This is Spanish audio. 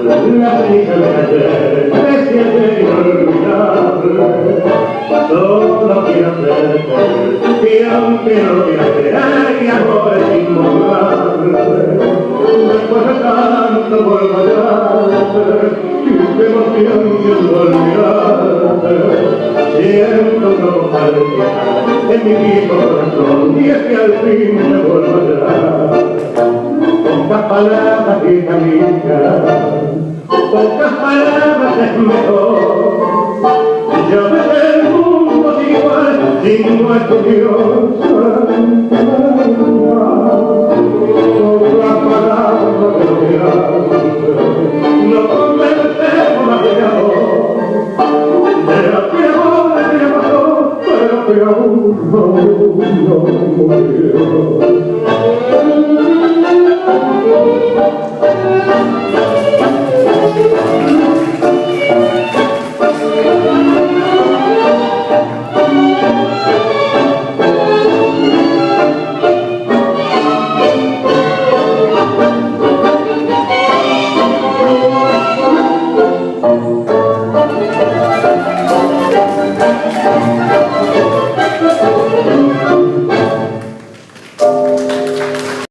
la prisa de ayer me siente inolvidable. Solo quiero hacerte, y aunque no quiera ser, hay amores inmortales. Después de tanto vuelvo a hallarte, y qué emoción siento olvidarte. Siento una nostalgia en mi viejo corazón, y es que al fin me vuelvo a hallar. Pocas palabras y cariñas, pocas palabras es mejor. Yo desde el mundo igual, sin nuestro Dios,